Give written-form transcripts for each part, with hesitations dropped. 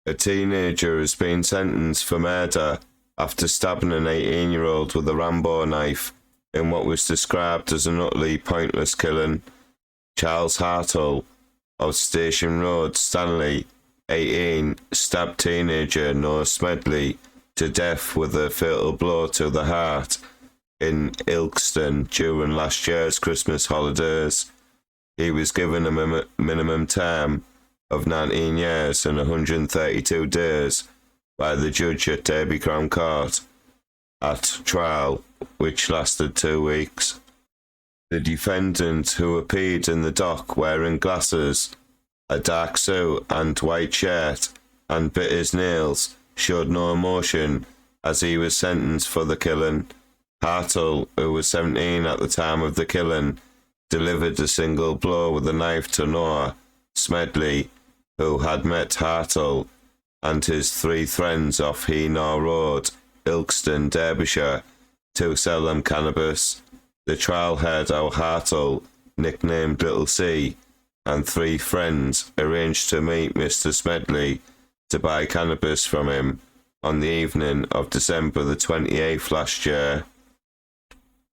A teenager has been sentenced for murder after stabbing an 18-year-old with a Rambo knife in what was described as an utterly pointless killing. Charles Hartle of Station Road, Stanley, 18, stabbed teenager Noah Smedley to death with a fatal blow to the heart in Ilkeston during last year's Christmas holidays. He was given a minimum term of 19 years and 132 days by the judge at Derby Crown Court at trial, which lasted 2 weeks. The defendant, who appeared in the dock wearing glasses, a dark suit and white shirt, and bit his nails, showed no emotion as he was sentenced for the killing. Hartle, who was 17 at the time of the killing, delivered a single blow with a knife to Noah Smedley, who had met Hartle and his 3 friends off Heenaw Road, Ilkeston, Derbyshire, to sell them cannabis. The trial heard how Hartle, nicknamed Little C, and 3 friends arranged to meet Mr. Smedley to buy cannabis from him on the evening of December the 28th last year.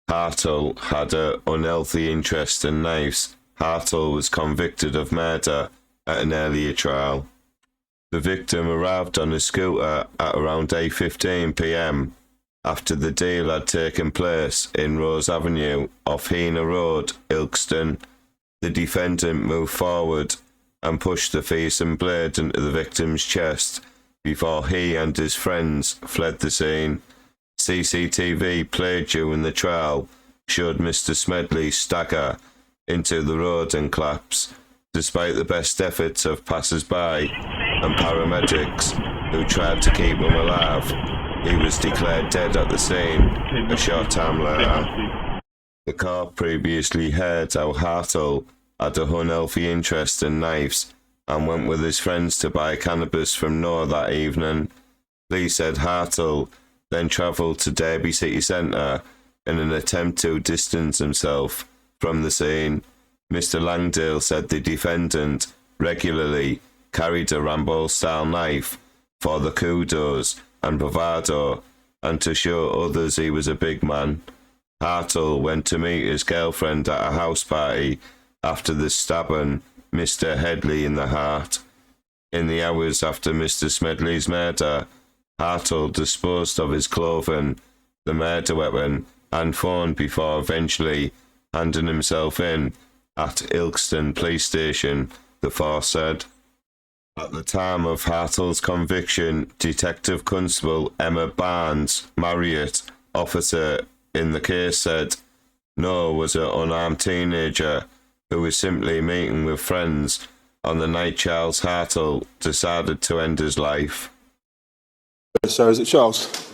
Hartle had an unhealthy interest in knives. Hartle was convicted of murder at an earlier trial. The victim arrived on a scooter at around 8:15 p.m. after the deal had taken place in Rose Avenue off Heenaw Road, Ilkeston. The defendant moved forward and pushed the fearsome blade into the victim's chest before he and his friends fled the scene. CCTV played during the trial showed Mr. Smedley stagger into the road and collapse, despite the best efforts of passers-by and paramedics who tried to keep him alive. He was declared dead at the scene a short time later. The court previously heard how Hartle had an unhealthy interest in knives and went with his friends to buy cannabis from Noah that evening. Police said Hartle then travelled to Derby City Centre in an attempt to distance himself from the scene. Mr. Langdale said the defendant regularly carried a Rambo-style knife for the kudos and bravado and to show others he was a big man. Hartle went to meet his girlfriend at a house party after the stabbing Mr. Headley in the heart. In the hours after Mr. Smedley's murder, Hartle disposed of his clothing, the murder weapon, and phone before eventually handing himself in at Ilkeston Police Station, the force said. At the time of Hartle's conviction, Detective Constable Emma Barnes Marriott, officer in the case, said Noah was an unarmed teenager who was simply meeting with friends on the night Charles Hartle decided to end his life. So is it Charles?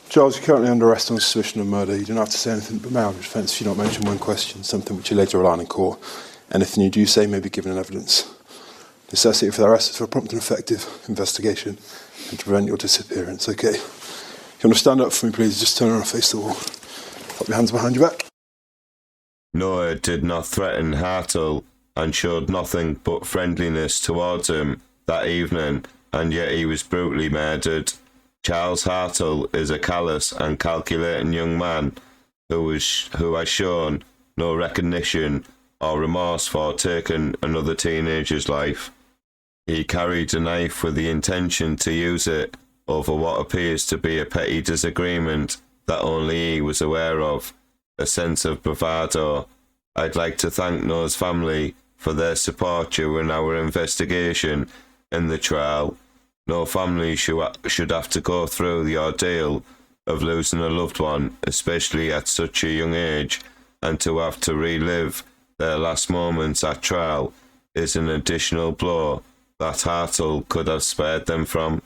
Charles, you're currently under arrest on suspicion of murder. You don't have to say anything but marriage offence if you don't mention one question, something which you later rely on in court. Anything you do say may be given in evidence. Necessity for the arrest is for a prompt and effective investigation and to prevent your disappearance, okay? If you want to stand up for me, please, just turn around and face the wall. Put your hands behind your back. Noah did not threaten Hartle and showed nothing but friendliness towards him that evening, and yet he was brutally murdered. Charles Hartle is a callous and calculating young man who has shown no recognition or remorse for taking another teenager's life. He carried a knife with the intention to use it over what appears to be a petty disagreement that only he was aware of, a sense of bravado. I'd like to thank Noah's family for their support during our investigation in the trial. No family should have to go through the ordeal of losing a loved one, especially at such a young age, and to have to relive their last moments at trial is an additional blow that Hartle could have spared them from.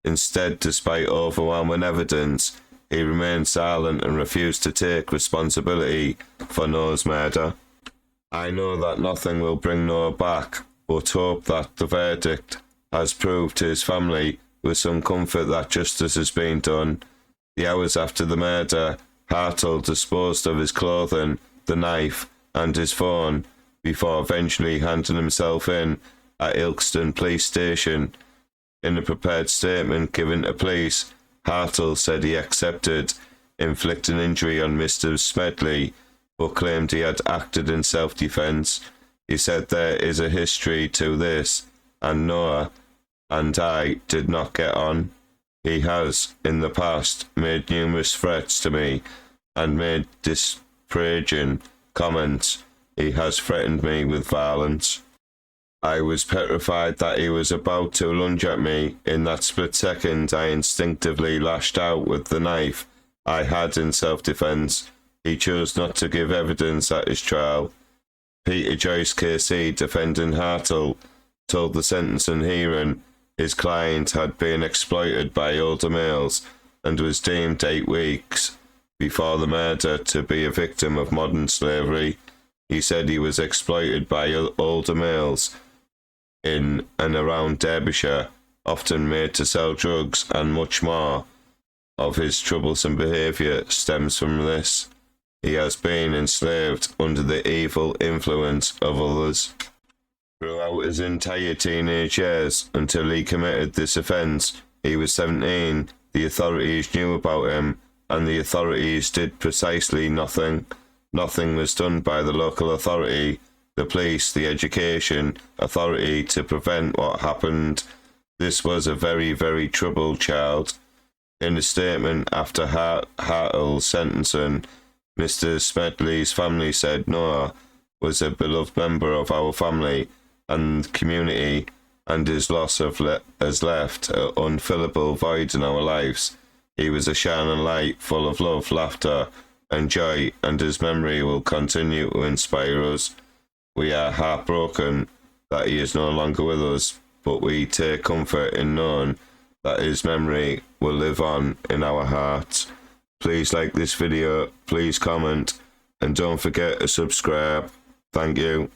Instead, despite overwhelming evidence, he remained silent and refused to take responsibility for Noah's murder. I know that nothing will bring Noah back, but hope that the verdict has proved to his family with some comfort that justice has been done. The hours after the murder, Hartle disposed of his clothing, the knife, and his phone before eventually handing himself in at Ilkeston Police Station. In a prepared statement given to police, Hartle said he accepted inflicting injury on Mr. Smedley, but claimed he had acted in self-defense. He said there is a history to this, and Noah and I did not get on. He has, in the past, made numerous threats to me and made disparaging comments. He has threatened me with violence. I was petrified that he was about to lunge at me. In that split second, I instinctively lashed out with the knife I had in self-defense. He chose not to give evidence at his trial. Peter Joyce KC, defending Hartle, told the sentencing hearing his client had been exploited by older males and was deemed 8 weeks before the murder to be a victim of modern slavery. He said he was exploited by older males in and around Derbyshire, often made to sell drugs, and much more of his troublesome behaviour stems from this. He has been enslaved under the evil influence of others. Throughout his entire teenage years, until he committed this offence, he was 17. The authorities knew about him, and the authorities did precisely nothing. Nothing was done by the local authority, the police, the education authority to prevent what happened. This was a very, very troubled child. In a statement after Hartle's sentencing, Mr. Smedley's family said Noah was a beloved member of our family and community, and his loss has left an unfillable void in our lives. He was a shining light full of love, laughter, and joy, and his memory will continue to inspire us. We are heartbroken that he is no longer with us, but we take comfort in knowing that his memory will live on in our hearts. Please like this video, please comment, and don't forget to subscribe. Thank you.